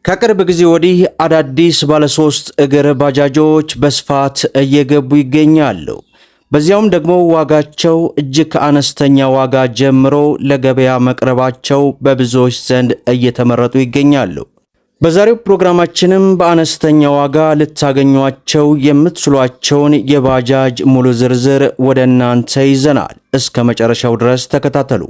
ከቅርብ ጊዜ ወዲህ አዳዲስ ባለሶስት እግር ባጃጆች በስፋት እየገቡ ይገኛሉ። በዚያውም ደግሞ ዋጋቸው እጅግ ከአነስተኛ ዋጋ ጀምሮ ለገበያ መቅረባቸው በብዙዎች ዘንድ እየተመረጡ ይገኛሉ። በዛሬው ፕሮግራማችንም በአነስተኛ ዋጋ ልታገኟቸው የምትችሏቸውን የባጃጅ ሙሉ ዝርዝር ወደ እናንተ ይዘናል። እስከ መጨረሻው ድረስ ተከታተሉ።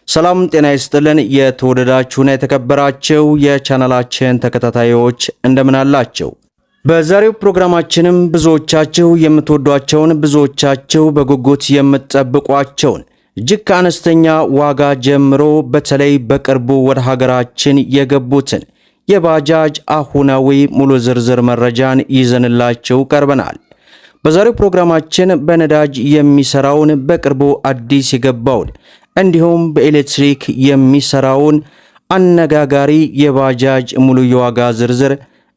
ሰላም ጤና ይስጥልን። የተወደዳችሁና የተከበራችሁ የቻናላችን ተከታታዮች እንደምን አላችሁ? በዛሬው ፕሮግራማችንም ብዙዎቻችሁ የምትወዷቸውን ብዙዎቻችሁ በጉጉት የምትጠብቋቸውን እጅግ ከአነስተኛ ዋጋ ጀምሮ በተለይ በቅርቡ ወደ ሀገራችን የገቡትን የባጃጅ አሁናዊ ሙሉ ዝርዝር መረጃን ይዘንላችሁ ቀርበናል። በዛሬው ፕሮግራማችን በነዳጅ የሚሰራውን በቅርቡ አዲስ የገባውን እንዲሁም በኤሌክትሪክ የሚሰራውን አነጋጋሪ የባጃጅ ሙሉ የዋጋ ዝርዝር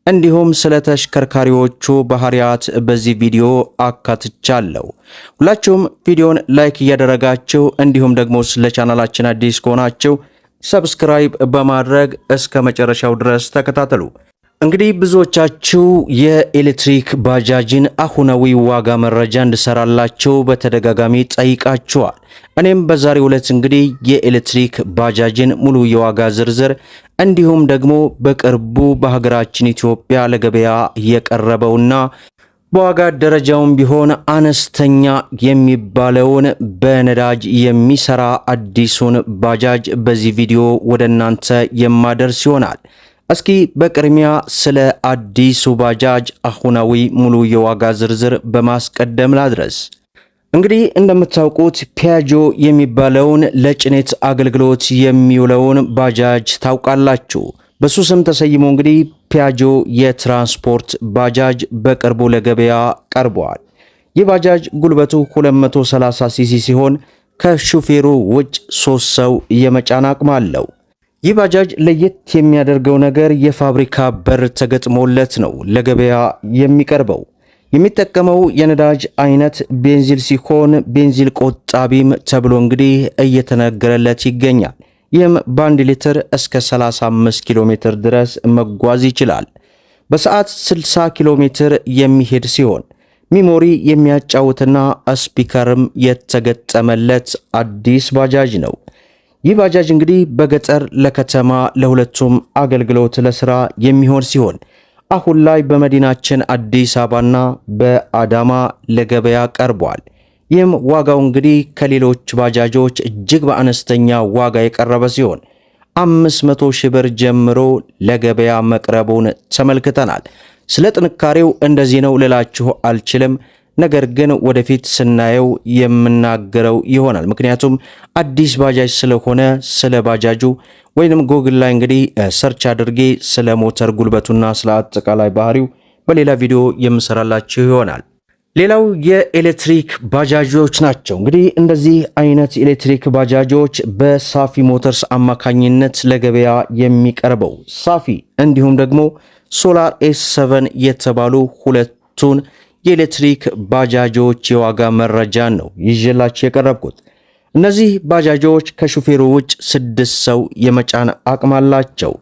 እንዲሁም ስለ ተሽከርካሪዎቹ ባህሪያት በዚህ ቪዲዮ አካትቻለሁ። ሁላችሁም ቪዲዮን ላይክ እያደረጋችሁ እንዲሁም ደግሞ ስለ ቻናላችን አዲስ ከሆናችሁ ሰብስክራይብ በማድረግ እስከ መጨረሻው ድረስ ተከታተሉ። እንግዲህ ብዙዎቻችሁ የኤሌክትሪክ ባጃጅን አሁናዊ ዋጋ መረጃ እንድሰራላችሁ በተደጋጋሚ ጠይቃችኋል። እኔም በዛሬው ዕለት እንግዲህ የኤሌክትሪክ ባጃጅን ሙሉ የዋጋ ዝርዝር እንዲሁም ደግሞ በቅርቡ በሀገራችን ኢትዮጵያ ለገበያ የቀረበውና በዋጋ ደረጃውም ቢሆን አነስተኛ የሚባለውን በነዳጅ የሚሰራ አዲሱን ባጃጅ በዚህ ቪዲዮ ወደ እናንተ የማደርስ ይሆናል። እስኪ በቅድሚያ ስለ አዲሱ ባጃጅ አሁናዊ ሙሉ የዋጋ ዝርዝር በማስቀደም ላድረስ። እንግዲህ እንደምታውቁት ፒያጆ የሚባለውን ለጭነት አገልግሎት የሚውለውን ባጃጅ ታውቃላችሁ። በሱ ስም ተሰይሞ እንግዲህ ፒያጆ የትራንስፖርት ባጃጅ በቅርቡ ለገበያ ቀርቧል። ይህ ባጃጅ ጉልበቱ 230 ሲሲ ሲሆን ከሹፌሩ ውጭ 3 ሰው የመጫን አቅም አለው። ይህ ባጃጅ ለየት የሚያደርገው ነገር የፋብሪካ በር ተገጥሞለት ነው ለገበያ የሚቀርበው። የሚጠቀመው የነዳጅ አይነት ቤንዚል ሲሆን ቤንዚል ቆጣቢም ተብሎ እንግዲህ እየተነገረለት ይገኛል። ይህም በ1 ሊትር እስከ 35 ኪሎ ሜትር ድረስ መጓዝ ይችላል። በሰዓት 60 ኪሎ ሜትር የሚሄድ ሲሆን ሚሞሪ የሚያጫውትና ስፒከርም የተገጠመለት አዲስ ባጃጅ ነው። ይህ ባጃጅ እንግዲህ በገጠር ለከተማ ለሁለቱም አገልግሎት ለስራ የሚሆን ሲሆን አሁን ላይ በመዲናችን አዲስ አበባና በአዳማ ለገበያ ቀርቧል። ይህም ዋጋው እንግዲህ ከሌሎች ባጃጆች እጅግ በአነስተኛ ዋጋ የቀረበ ሲሆን 500 ሺህ ብር ጀምሮ ለገበያ መቅረቡን ተመልክተናል። ስለ ጥንካሬው እንደዚህ ነው ልላችሁ አልችልም። ነገር ግን ወደፊት ስናየው የምናገረው ይሆናል። ምክንያቱም አዲስ ባጃጅ ስለሆነ ስለ ባጃጁ ወይንም ጎግል ላይ እንግዲህ ሰርች አድርጌ ስለ ሞተር ጉልበቱና ስለ አጠቃላይ ባህሪው በሌላ ቪዲዮ የምሰራላችሁ ይሆናል። ሌላው የኤሌክትሪክ ባጃጆች ናቸው። እንግዲህ እንደዚህ አይነት ኤሌክትሪክ ባጃጆች በሳፊ ሞተርስ አማካኝነት ለገበያ የሚቀርበው ሳፊ እንዲሁም ደግሞ ሶላር ኤስ7 የተባሉ ሁለቱን የኤሌክትሪክ ባጃጆች የዋጋ መረጃን ነው ይዤላችሁ የቀረብኩት። እነዚህ ባጃጆች ከሹፌሩ ውጭ 6 ሰው የመጫን አቅም አላቸው።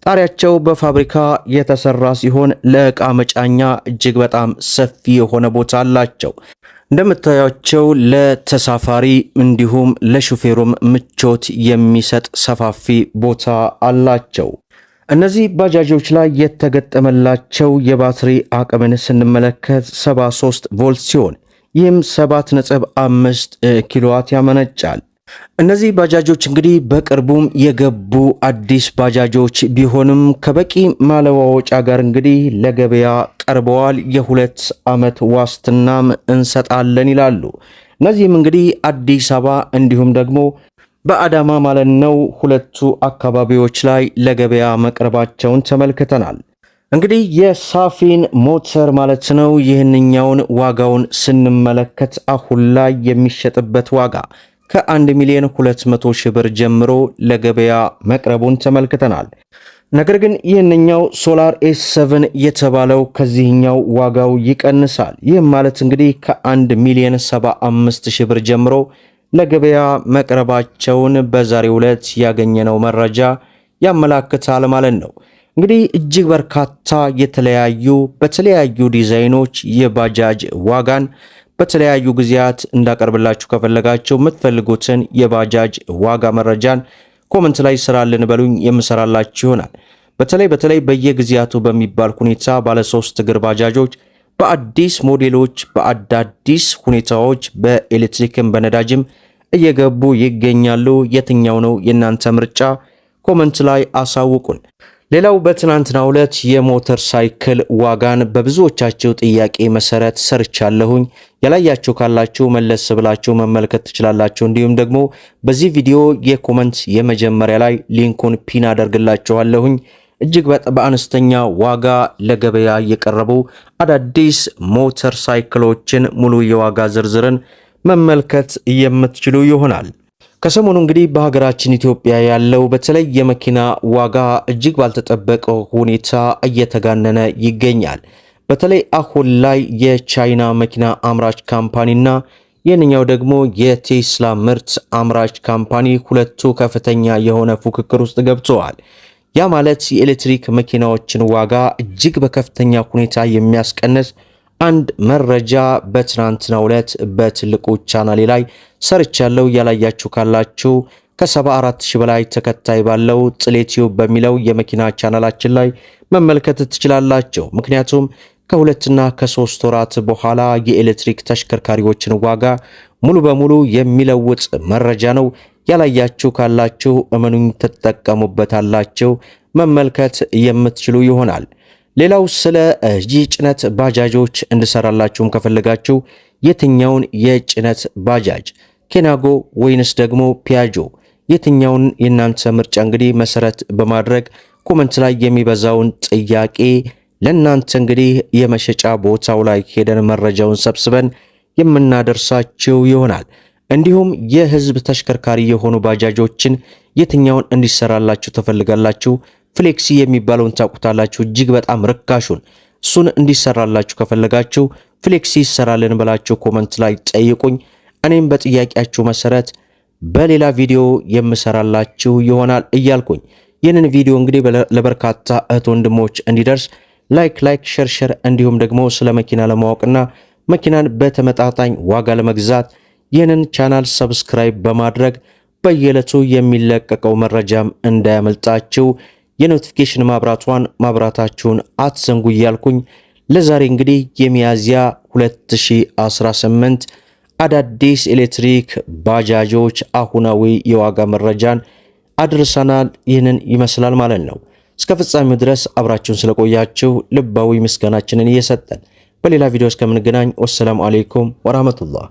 ጣሪያቸው በፋብሪካ የተሰራ ሲሆን ለዕቃ መጫኛ እጅግ በጣም ሰፊ የሆነ ቦታ አላቸው። እንደምታዩቸው ለተሳፋሪ እንዲሁም ለሹፌሩም ምቾት የሚሰጥ ሰፋፊ ቦታ አላቸው። እነዚህ ባጃጆች ላይ የተገጠመላቸው የባትሪ አቅምን ስንመለከት 73 ቮልት ሲሆን ይህም 7.5 ኪሎዋት ያመነጫል። እነዚህ ባጃጆች እንግዲህ በቅርቡም የገቡ አዲስ ባጃጆች ቢሆንም ከበቂ ማለዋወጫ ጋር እንግዲህ ለገበያ ቀርበዋል። የ2 ዓመት ዋስትናም እንሰጣለን ይላሉ። እነዚህም እንግዲህ አዲስ አበባ እንዲሁም ደግሞ በአዳማ ማለት ነው ሁለቱ አካባቢዎች ላይ ለገበያ መቅረባቸውን ተመልክተናል። እንግዲህ የሳፊን ሞተር ማለት ነው ይህንኛውን ዋጋውን ስንመለከት አሁን ላይ የሚሸጥበት ዋጋ ከ1 ሚሊዮን 200 ሺህ ብር ጀምሮ ለገበያ መቅረቡን ተመልክተናል። ነገር ግን ይህንኛው ሶላር ኤስ7 የተባለው ከዚህኛው ዋጋው ይቀንሳል። ይህም ማለት እንግዲህ ከ1 ሚሊዮን 75 ሺህ ብር ጀምሮ ለገበያ መቅረባቸውን በዛሬው ዕለት ያገኘነው መረጃ ያመላክታል ማለት ነው። እንግዲህ እጅግ በርካታ የተለያዩ በተለያዩ ዲዛይኖች የባጃጅ ዋጋን በተለያዩ ጊዜያት እንዳቀርብላችሁ ከፈለጋችሁ የምትፈልጉትን የባጃጅ ዋጋ መረጃን ኮሜንት ላይ ስራልን በሉኝ የምሰራላችሁ ይሆናል። በተለይ በየጊዜያቱ በሚባል ሁኔታ ባለ 3 እግር ባጃጆች በአዲስ ሞዴሎች በአዳዲስ ሁኔታዎች በኤሌክትሪክም በነዳጅም እየገቡ ይገኛሉ። የትኛው ነው የናንተ ምርጫ? ኮሜንት ላይ አሳውቁን። ሌላው በትናንትናው ዕለት የሞተር ሳይክል ዋጋን በብዙዎቻችሁ ጥያቄ መሰረት ሰርቻለሁኝ። ያላያችሁ ካላችሁ መለስ ብላችሁ መመልከት ትችላላችሁ። እንዲሁም ደግሞ በዚህ ቪዲዮ የኮሜንት የመጀመሪያ ላይ ሊንኩን ፒን አደርግላችኋለሁኝ። እጅግ በአነስተኛ ዋጋ ለገበያ የቀረቡ አዳዲስ ሞተር ሳይክሎችን ሙሉ የዋጋ ዝርዝርን መመልከት የምትችሉ ይሆናል። ከሰሞኑ እንግዲህ በሀገራችን ኢትዮጵያ ያለው በተለይ የመኪና ዋጋ እጅግ ባልተጠበቀ ሁኔታ እየተጋነነ ይገኛል። በተለይ አሁን ላይ የቻይና መኪና አምራች ካምፓኒና የኛው ደግሞ የቴስላ ምርት አምራች ካምፓኒ ሁለቱ ከፍተኛ የሆነ ፉክክር ውስጥ ገብተዋል። ያ ማለት የኤሌክትሪክ መኪናዎችን ዋጋ እጅግ በከፍተኛ ሁኔታ የሚያስቀንስ አንድ መረጃ በትናንትናው ዕለት በትልቁ ቻናሌ ላይ ሰርቻለሁ። ያላያችሁ ካላችሁ ከ74000 በላይ ተከታይ ባለው ጥሌቲዩብ በሚለው የመኪና ቻናላችን ላይ መመልከት ትችላላችሁ። ምክንያቱም ከ2 እና ከ3 ወራት በኋላ የኤሌክትሪክ ተሽከርካሪዎችን ዋጋ ሙሉ በሙሉ የሚለውጥ መረጃ ነው። ያላያችሁ ካላችሁ እመኑኝ ተጠቀሙበታላችሁ፣ መመልከት የምትችሉ ይሆናል። ሌላው ስለ የጭነት ባጃጆች እንድሰራላችሁም ከፈለጋችሁ የትኛውን የጭነት ባጃጅ ኬናጎ ወይንስ ደግሞ ፒያጆ የትኛውን የናንተ ምርጫ እንግዲህ መሰረት በማድረግ ኮሜንት ላይ የሚበዛውን ጥያቄ ለናንተ እንግዲህ የመሸጫ ቦታው ላይ ሄደን መረጃውን ሰብስበን የምናደርሳችሁ ይሆናል። እንዲሁም የህዝብ ተሽከርካሪ የሆኑ ባጃጆችን የትኛውን እንዲሰራላችሁ ተፈልጋላችሁ? ፍሌክሲ የሚባለውን ታውቁታላችሁ፣ እጅግ በጣም ርካሹን እሱን እንዲሰራላችሁ ከፈለጋችሁ ፍሌክሲ ይሰራልን ብላችሁ ኮሜንት ላይ ጠይቁኝ። እኔም በጥያቄያችሁ መሰረት በሌላ ቪዲዮ የምሰራላችሁ ይሆናል እያልኩኝ ይህንን ቪዲዮ እንግዲህ ለበርካታ እህት ወንድሞች እንዲደርስ ላይክ ሸር እንዲሁም ደግሞ ስለ መኪና ለማወቅና መኪናን በተመጣጣኝ ዋጋ ለመግዛት ይህንን ቻናል ሰብስክራይብ በማድረግ በየዕለቱ የሚለቀቀው መረጃም እንዳያመልጣችሁ የኖቲፊኬሽን ማብራታችሁን አትዘንጉ እያልኩኝ ለዛሬ እንግዲህ የሚያዝያ 2018 አዳዲስ ኤሌክትሪክ ባጃጆች አሁናዊ የዋጋ መረጃን አድርሰናል። ይህንን ይመስላል ማለት ነው። እስከ ፍጻሜው ድረስ አብራችሁን ስለቆያችሁ ልባዊ ምስጋናችንን እየሰጠን በሌላ ቪዲዮ እስከምንገናኝ ወሰላሙ አለይኩም ወራህመቱላህ።